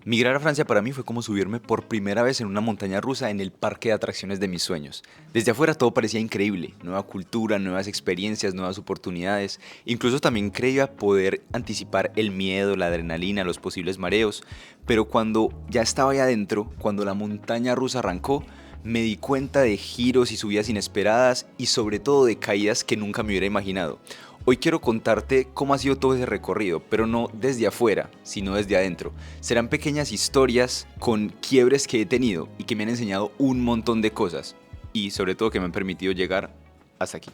Migrar a Francia para mí fue como subirme por primera vez en una montaña rusa en el parque de atracciones de mis sueños. Desde afuera todo parecía increíble, nueva cultura, nuevas experiencias, nuevas oportunidades. Incluso también creía poder anticipar el miedo, la adrenalina, los posibles mareos. Pero cuando ya estaba ahí adentro, cuando la montaña rusa arrancó, me di cuenta de giros y subidas inesperadas y sobre todo de caídas que nunca me hubiera imaginado. Hoy quiero contarte cómo ha sido todo ese recorrido, pero no desde afuera, sino desde adentro. Serán pequeñas historias con quiebres que he tenido y que me han enseñado un montón de cosas y sobre todo que me han permitido llegar hasta aquí.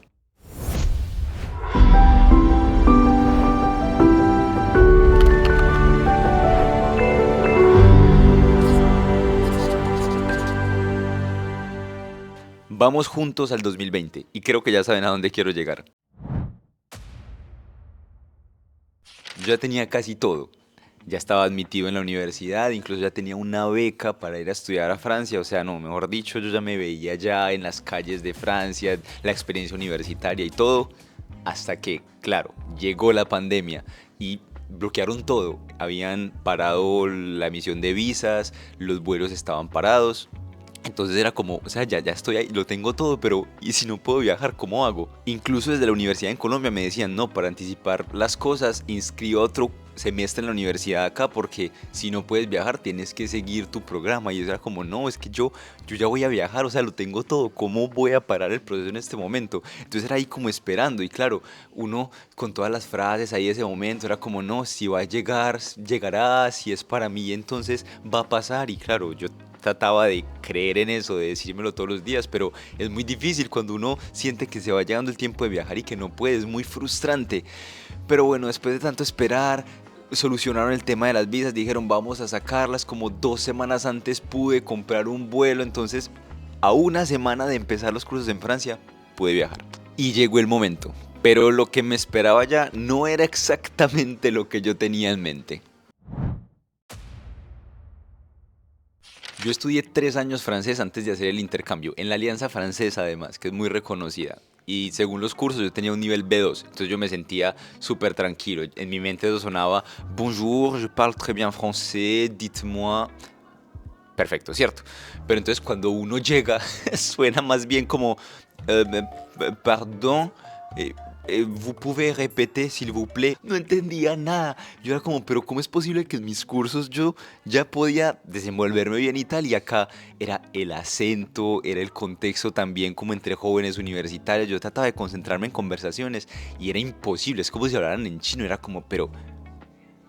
Vamos juntos al 2020 y creo que ya saben a dónde quiero llegar. Yo ya tenía casi todo. Ya estaba admitido en la universidad, incluso ya tenía una beca para ir a estudiar a Francia. O sea, no, mejor dicho, yo ya me veía ya en las calles de Francia, la experiencia universitaria y todo. Hasta que, claro, llegó la pandemia y bloquearon todo. Habían parado la emisión de visas, los vuelos estaban parados. Entonces era como, o sea, ya estoy ahí, lo tengo todo, pero ¿y si no puedo viajar, cómo hago? Incluso desde la universidad en Colombia me decían, no, para anticipar las cosas, inscriba otro semestre en la universidad acá, porque si no puedes viajar, tienes que seguir tu programa. Y eso era como, no, es que yo ya voy a viajar, o sea, lo tengo todo, ¿cómo voy a parar el proceso en este momento? Entonces era ahí como esperando, y claro, uno con todas las frases ahí de ese momento, era como, no, si va a llegar, llegará, si es para mí, entonces va a pasar. Y claro, yo trataba de creer en eso, de decírmelo todos los días, pero es muy difícil cuando uno siente que se va llegando el tiempo de viajar y que no puede, es muy frustrante. Pero bueno, después de tanto esperar, solucionaron el tema de las visas, dijeron vamos a sacarlas, como 2 semanas antes pude comprar un vuelo, entonces a una semana de empezar los cursos en Francia pude viajar. Y llegó el momento, pero lo que me esperaba ya no era exactamente lo que yo tenía en mente. Yo estudié 3 años francés antes de hacer el intercambio, en la Alianza Francesa además, que es muy reconocida. Y según los cursos yo tenía un nivel B2, entonces yo me sentía súper tranquilo. En mi mente eso sonaba, bonjour, je parle très bien français, dites-moi. Perfecto, ¿cierto? Pero entonces cuando uno llega, suena más bien como, pardon, eh, vous pouvez répéter s'il vous plaît. No entendía nada. Yo era como, pero ¿cómo es posible que en mis cursos yo ya podía desenvolverme bien y tal? Y acá era el acento, era el contexto también como entre jóvenes universitarios. Yo trataba de concentrarme en conversaciones y era imposible. Es como si hablaran en chino. Era como, pero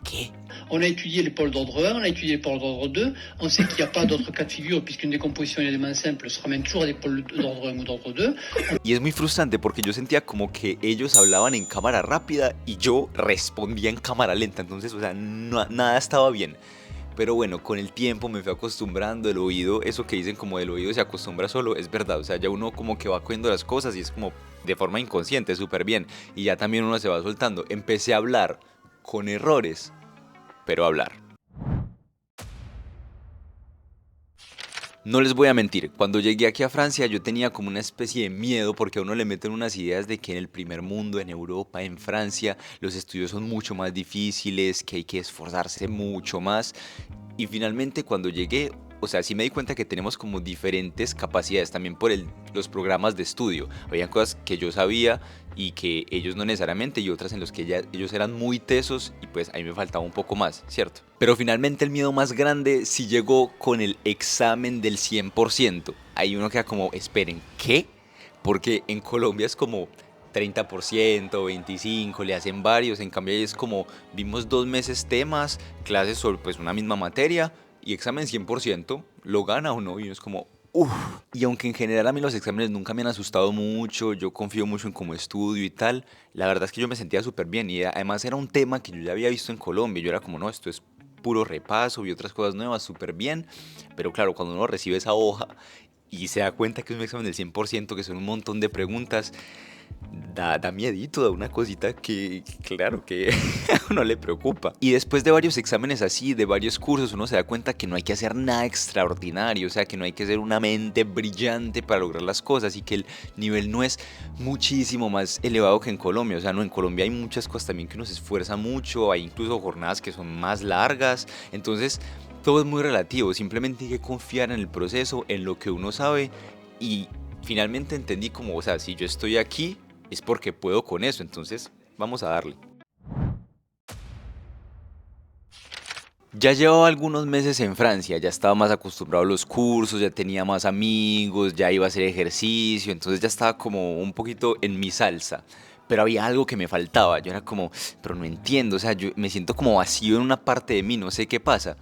¿qué? On a étudié les pôles d'ordre 1, on a étudié les pôles d'ordre 2. On sait qu'il n'y a pas d'autre cas de figure puisqu'une décomposition élément simple se ramène toujours à des pôles d'ordre 1 ou d'ordre 2. Y es muy frustrante porque yo sentía como que ellos hablaban en cámara rápida y yo respondía en cámara lenta. Entonces, o sea, nada estaba bien. Pero bueno, con el tiempo me fui acostumbrando, el oído, eso que dicen como del oído se acostumbra solo, es verdad. O sea, ya uno como que va cogiendo las cosas y es como de forma inconsciente, súper bien. Y ya también uno se va soltando. Empecé a hablar con errores, pero a hablar. No les voy a mentir, cuando llegué aquí a Francia yo tenía como una especie de miedo porque a uno le meten unas ideas de que en el primer mundo, en Europa, en Francia, los estudios son mucho más difíciles, que hay que esforzarse mucho más. Y finalmente cuando llegué, o sea, sí me di cuenta que tenemos como diferentes capacidades también por los programas de estudio. Habían cosas que yo sabía y que ellos no necesariamente y otras en las que ellos eran muy tesos y pues ahí me faltaba un poco más, ¿cierto? Pero finalmente el miedo más grande sí llegó con el examen del 100%. Ahí uno queda como, esperen, ¿qué? Porque en Colombia es como 30%, 25%, le hacen varios. En cambio ahí es como, vimos 2 meses temas, clases sobre pues una misma materia y examen 100%, ¿lo gana o no? Y uno es como, uff. Y aunque en general a mí los exámenes nunca me han asustado mucho, yo confío mucho en cómo estudio y tal, la verdad es que yo me sentía súper bien y además era un tema que yo ya había visto en Colombia. Yo era como, no, esto es puro repaso y otras cosas nuevas, súper bien. Pero claro, cuando uno recibe esa hoja y se da cuenta que es un examen del 100%, que son un montón de preguntas, da miedito, da una cosita que, claro, que a uno le preocupa. Y después de varios exámenes así, de varios cursos, uno se da cuenta que no hay que hacer nada extraordinario, o sea, que no hay que ser una mente brillante para lograr las cosas y que el nivel no es muchísimo más elevado que en Colombia. O sea, no, en Colombia hay muchas cosas también que uno se esfuerza mucho, hay incluso jornadas que son más largas. Entonces, Todo es muy relativo, simplemente hay que confiar en el proceso, en lo que uno sabe y finalmente entendí como, o sea, si yo estoy aquí es porque puedo con eso, entonces vamos a darle. Ya llevaba algunos meses en Francia, ya estaba más acostumbrado a los cursos, ya tenía más amigos, ya iba a hacer ejercicio, entonces ya estaba como un poquito en mi salsa. Pero había algo que me faltaba, yo era como, pero no entiendo, o sea, yo me siento como vacío en una parte de mí, no sé qué pasa.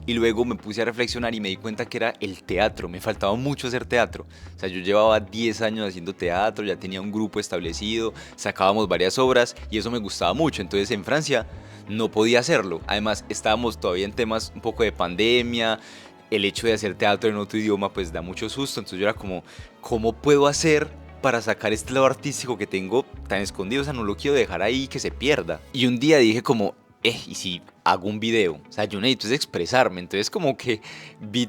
Y luego me puse a reflexionar y me di cuenta que era el teatro, me faltaba mucho hacer teatro. O sea, yo llevaba 10 años haciendo teatro, ya tenía un grupo establecido, sacábamos varias obras y eso me gustaba mucho. Entonces en Francia no podía hacerlo. Además, estábamos todavía en temas un poco de pandemia. El hecho de hacer teatro en otro idioma pues da mucho susto. Entonces yo era como, ¿cómo puedo hacer para sacar este lado artístico que tengo tan escondido? O sea, no lo quiero dejar ahí que se pierda. Y un día dije como, ¿y si hago un video? O sea, yo necesito es expresarme. Entonces como que vi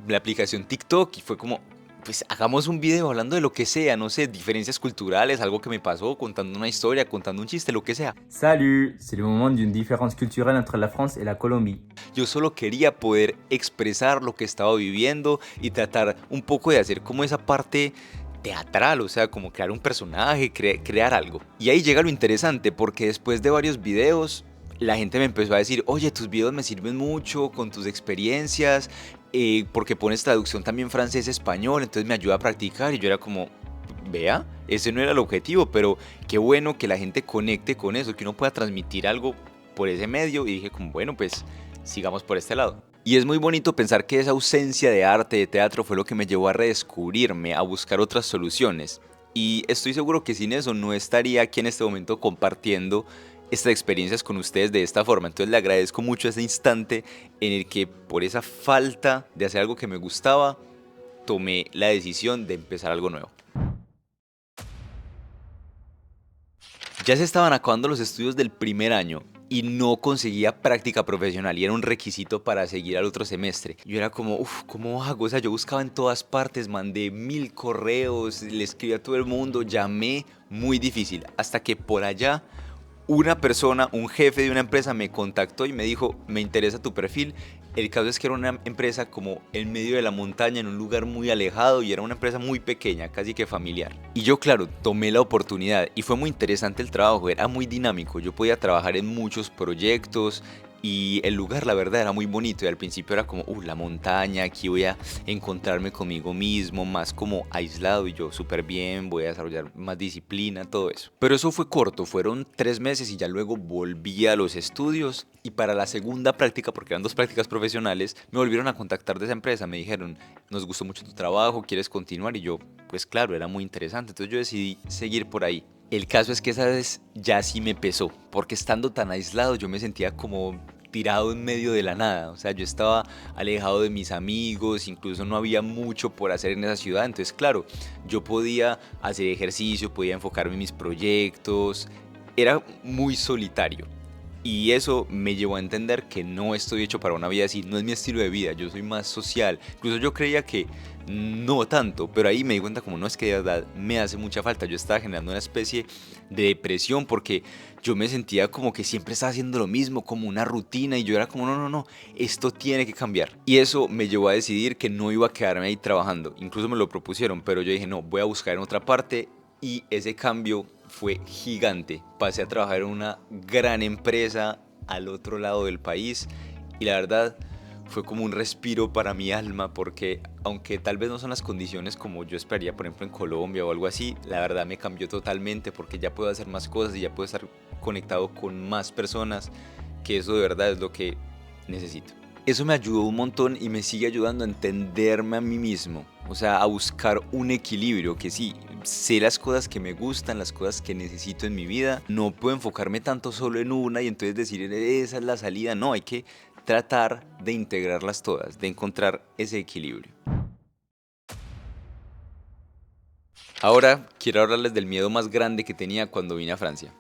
la aplicación TikTok y fue como, pues hagamos un video hablando de lo que sea, no sé, diferencias culturales, algo que me pasó, contando una historia, contando un chiste, lo que sea. Salut, c'est le moment d'une différence culturelle entre la France et la Colombie. Yo solo quería poder expresar lo que estaba viviendo y tratar un poco de hacer como esa parte teatral, o sea, como crear un personaje, crear algo. Y ahí llega lo interesante, porque después de varios videos, la gente me empezó a decir, oye, tus videos me sirven mucho con tus experiencias, porque pones traducción también francés-español, entonces me ayuda a practicar. Y yo era como, vea, ese no era el objetivo, pero qué bueno que la gente conecte con eso, que uno pueda transmitir algo por ese medio. Y dije como, bueno, pues sigamos por este lado. Y es muy bonito pensar que esa ausencia de arte, de teatro, fue lo que me llevó a redescubrirme, a buscar otras soluciones. Y estoy seguro que sin eso no estaría aquí en este momento compartiendo estas experiencias con ustedes de esta forma. Entonces le agradezco mucho ese instante en el que por esa falta de hacer algo que me gustaba, tomé la decisión de empezar algo nuevo. Ya se estaban acabando los estudios del primer año y no conseguía práctica profesional y era un requisito para seguir al otro semestre. Yo era como, uff, ¿cómo hago? O sea, yo buscaba en todas partes, mandé 1000 correos, le escribí a todo el mundo, llamé, muy difícil, hasta que por allá una persona, un jefe de una empresa me contactó y me dijo, me interesa tu perfil. El caso es que era una empresa como en medio de la montaña, en un lugar muy alejado, y era una empresa muy pequeña, casi que familiar. Y yo, claro, tomé la oportunidad y fue muy interesante el trabajo, era muy dinámico, yo podía trabajar en muchos proyectos y el lugar la verdad era muy bonito y al principio era como, la montaña, aquí voy a encontrarme conmigo mismo, más como aislado y yo súper bien, voy a desarrollar más disciplina, todo eso. Pero eso fue corto, fueron 3 meses y ya luego volví a los estudios y para la segunda práctica, porque eran 2 prácticas profesionales, me volvieron a contactar de esa empresa, me dijeron, nos gustó mucho tu trabajo, ¿quieres continuar? Y yo, pues claro, era muy interesante, entonces yo decidí seguir por ahí. El caso es que esa vez ya sí me pesó, porque estando tan aislado yo me sentía como tirado en medio de la nada, o sea, yo estaba alejado de mis amigos, incluso no había mucho por hacer en esa ciudad, entonces claro, yo podía hacer ejercicio, podía enfocarme en mis proyectos, era muy solitario. Y eso me llevó a entender que no estoy hecho para una vida así, no es mi estilo de vida, yo soy más social. Incluso yo creía que no tanto, pero ahí me di cuenta como no, es que de verdad me hace mucha falta. Yo estaba generando una especie de depresión porque yo me sentía como que siempre estaba haciendo lo mismo, como una rutina, y yo era como no, no, no, esto tiene que cambiar. Y eso me llevó a decidir que no iba a quedarme ahí trabajando. Incluso me lo propusieron, pero yo dije no, voy a buscar en otra parte. Y ese cambio fue gigante. Pasé a trabajar en una gran empresa al otro lado del país y la verdad fue como un respiro para mi alma porque aunque tal vez no son las condiciones como yo esperaría, por ejemplo en Colombia o algo así, la verdad me cambió totalmente porque ya puedo hacer más cosas y ya puedo estar conectado con más personas, que eso de verdad es lo que necesito. Eso me ayudó un montón y me sigue ayudando a entenderme a mí mismo, o sea, a buscar un equilibrio, que sí, sé las cosas que me gustan, las cosas que necesito en mi vida, no puedo enfocarme tanto solo en una y entonces decir esa es la salida, no, hay que tratar de integrarlas todas, de encontrar ese equilibrio. Ahora quiero hablarles del miedo más grande que tenía cuando vine a Francia.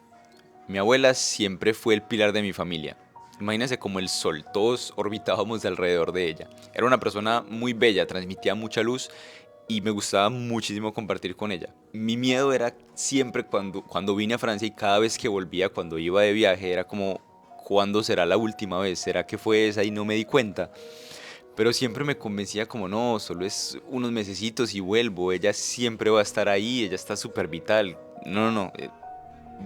Mi abuela siempre fue el pilar de mi familia. Imagínense como el sol, todos orbitábamos alrededor de ella. Era una persona muy bella, transmitía mucha luz y me gustaba muchísimo compartir con ella. Mi miedo era siempre cuando vine a Francia y cada vez que volvía, cuando iba de viaje, era como ¿cuándo será la última vez? ¿Será que fue esa y no me di cuenta? Pero siempre me convencía como no, solo es unos mesecitos y vuelvo, ella siempre va a estar ahí, ella está súper vital. No, no, no,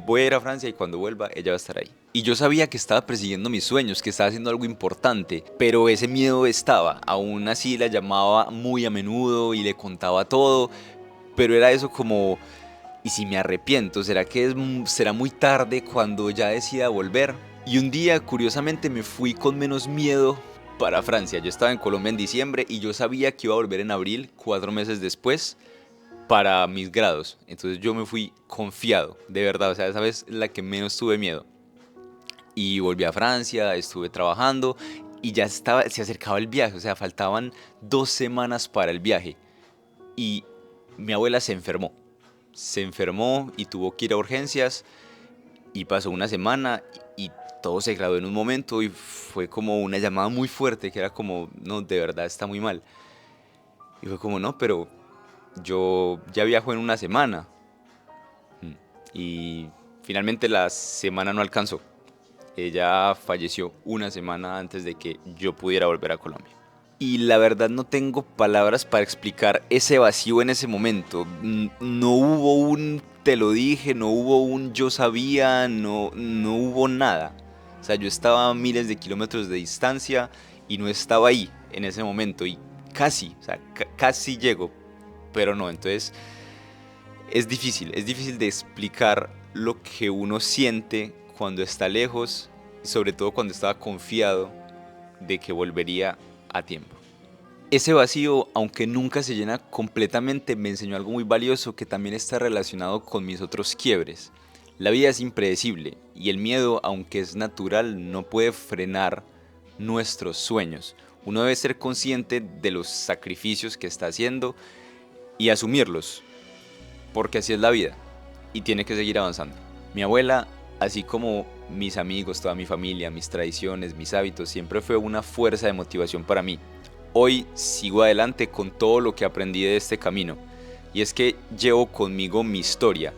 voy a ir a Francia y cuando vuelva ella va a estar ahí. Y yo sabía que estaba persiguiendo mis sueños, que estaba haciendo algo importante, pero ese miedo estaba. Aún así la llamaba muy a menudo y le contaba todo, pero era eso como, ¿y si me arrepiento? ¿Será que será muy tarde cuando ya decida volver? Y un día, curiosamente, me fui con menos miedo para Francia. Yo estaba en Colombia en diciembre y yo sabía que iba a volver en abril, 4 meses después, para mis grados. Entonces yo me fui confiado, de verdad. O sea, esa vez la que menos tuve miedo. Y volví a Francia, estuve trabajando y ya se acercaba el viaje. O sea, faltaban 2 semanas para el viaje. Y mi abuela se enfermó. Se enfermó y tuvo que ir a urgencias y pasó una semana y todo se graduó en un momento y fue como una llamada muy fuerte que era como, no, de verdad está muy mal. Y fue como, no, pero yo ya viajo en una semana. Y finalmente la semana no alcanzó. Ella falleció una semana antes de que yo pudiera volver a Colombia. Y la verdad no tengo palabras para explicar ese vacío en ese momento. No hubo un te lo dije, no hubo un yo sabía, no hubo nada. O sea, yo estaba a miles de kilómetros de distancia y no estaba ahí en ese momento. Y casi, o sea, casi llego, pero no. Entonces es difícil de explicar lo que uno siente cuando está lejos, y sobre todo cuando estaba confiado de que volvería a tiempo. Ese vacío, aunque nunca se llena completamente, me enseñó algo muy valioso que también está relacionado con mis otros quiebres. La vida es impredecible y el miedo, aunque es natural, no puede frenar nuestros sueños. Uno debe ser consciente de los sacrificios que está haciendo y asumirlos, porque así es la vida y tiene que seguir avanzando. Mi abuela, así como mis amigos, toda mi familia, mis tradiciones, mis hábitos, siempre fue una fuerza de motivación para mí. Hoy sigo adelante con todo lo que aprendí de este camino, y es que llevo conmigo mi historia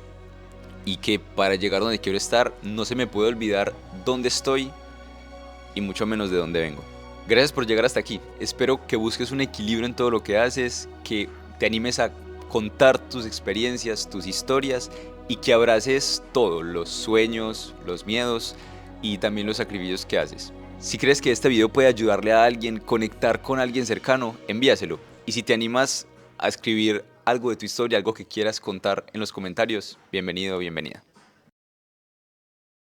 y que para llegar donde quiero estar no se me puede olvidar dónde estoy y mucho menos de dónde vengo. Gracias por llegar hasta aquí. Espero que busques un equilibrio en todo lo que haces, que te animes a contar tus experiencias, tus historias y que abraces todo, los sueños, los miedos y también los sacrificios que haces. Si crees que este video puede ayudarle a alguien, conectar con alguien cercano, envíaselo. Y si te animas a escribir algo de tu historia, algo que quieras contar en los comentarios, bienvenido o bienvenida.